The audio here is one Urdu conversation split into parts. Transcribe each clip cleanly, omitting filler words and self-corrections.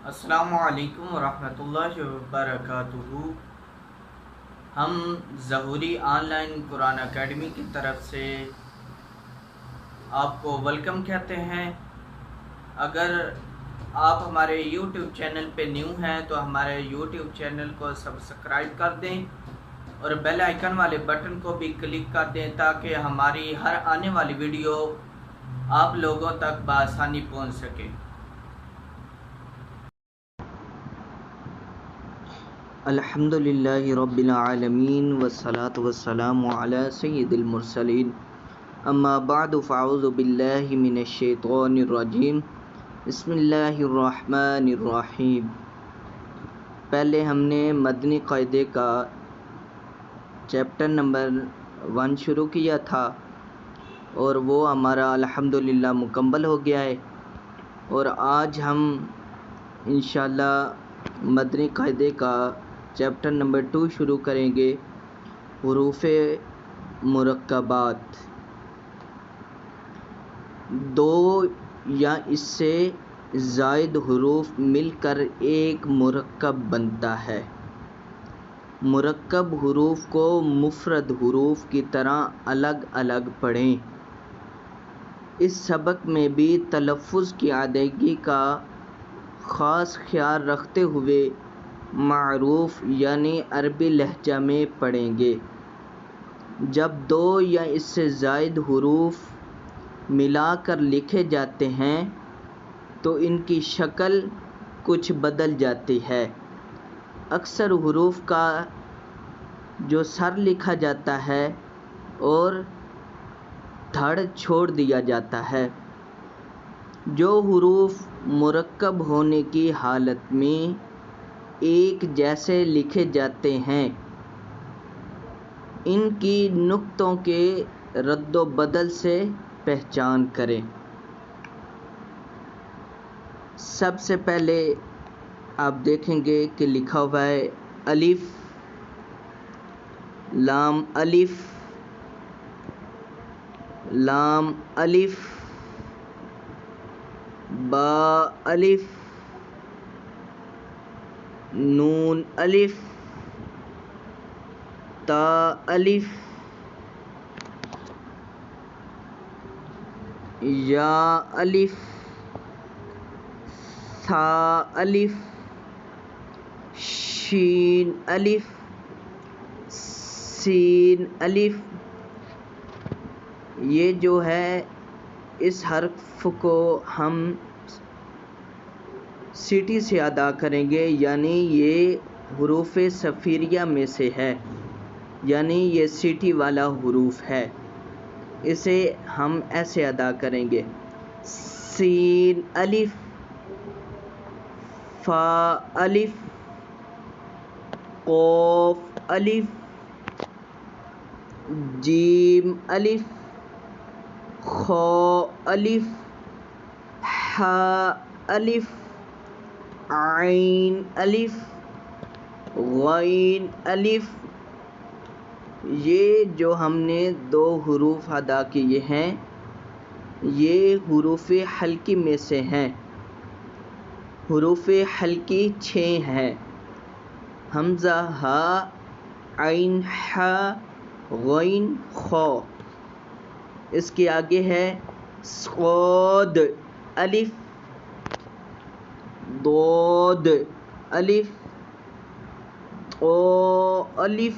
السلام علیکم ورحمۃ اللہ وبرکاتہ۔ ہم ظہوری آن لائن قرآن اکیڈمی کی طرف سے آپ کو ویلکم کہتے ہیں۔ اگر آپ ہمارے یوٹیوب چینل پہ نیو ہیں تو ہمارے یوٹیوب چینل کو سبسکرائب کر دیں اور بیل آئیکن والے بٹن کو بھی کلک کر دیں تاکہ ہماری ہر آنے والی ویڈیو آپ لوگوں تک بآسانی پہنچ سکے۔ الحمد للہ رب العالمین والصلاة والسلام علی سید المرسلین، اما بعد فاعوذ باللہ من الشیطان الرجیم، بسم اللہ الرحمن الرحیم۔ پہلے ہم نے مدنی قاعدے کا چیپٹر نمبر 1 شروع کیا تھا اور وہ ہمارا الحمدللہ مکمل ہو گیا ہے، اور آج ہم انشاءاللہ مدنی قاعدے کا چیپٹر نمبر 2 شروع کریں گے، حروف مرکبات۔ دو یا اس سے زائد حروف مل کر ایک مرکب بنتا ہے۔ مرکب حروف کو مفرد حروف کی طرح الگ الگ پڑھیں۔ اس سبق میں بھی تلفظ کی ادائیگی کا خاص خیال رکھتے ہوئے معروف یعنی عربی لہجہ میں پڑھیں گے۔ جب دو یا اس سے زائد حروف ملا کر لکھے جاتے ہیں تو ان کی شکل کچھ بدل جاتی ہے۔ اکثر حروف کا جو سر لکھا جاتا ہے اور دھڑ چھوڑ دیا جاتا ہے۔ جو حروف مرکب ہونے کی حالت میں ایک جیسے لکھے جاتے ہیں ان کی نقطوں کے رد و بدل سے پہچان کریں۔ سب سے پہلے آپ دیکھیں گے کہ لکھا ہوا ہے الف، لام الف، لام الف، با الف، نون الف، تا الف، یا الف، ثا الف، شین الف، سین الف۔ یہ جو ہے اس حرف کو ہم سیٹی سے ادا کریں گے، یعنی یہ حروف صفیریہ میں سے ہے، یعنی یہ سیٹی والا حروف ہے۔ اسے ہم ایسے ادا کریں گے: سین الف، فا الف، قاف الف، جیم الف، خا الف، حا الف، عین الف، غین الف۔ یہ جو ہم نے دو حروف ادا کیے ہیں یہ حروف حلقی میں سے ہیں۔ حروف حلقی 6 ہیں: حمزہ، ہا، عین، حا، غین، خا۔ اس کے آگے ہے صاد الف، ضاد الف، طا الف،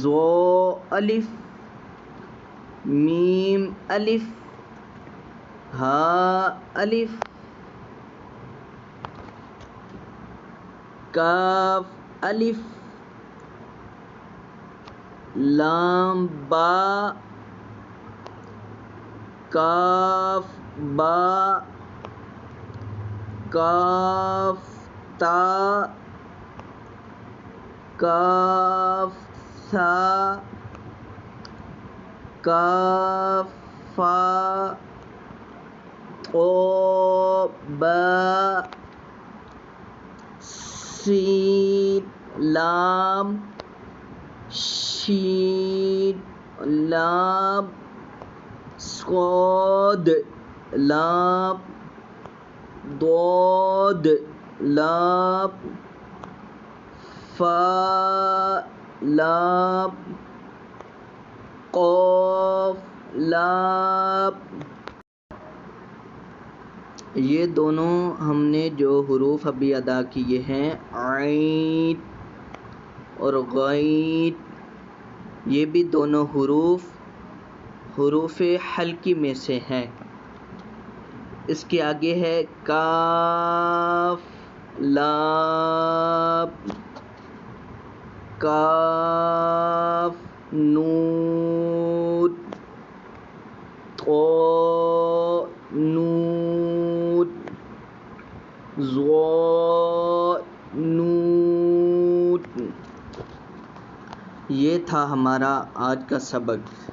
ظا الف، میم الف، ہا الف، کاف الف، لام با، کاف با، کاف تا، کاف ثا، کاف فا، طا با، سین لام، شین لام، صاد لام، ضاد لام فا لام قاف لام. یہ دونوں ہم نے جو حروف ابھی ادا کیے ہیں عین اور غین، یہ بھی دونوں حروف حلقی میں سے ہیں. اس کے آگے ہے کاف لام کاف نون طا نون ظا نون. یہ تھا ہمارا آج کا سبق.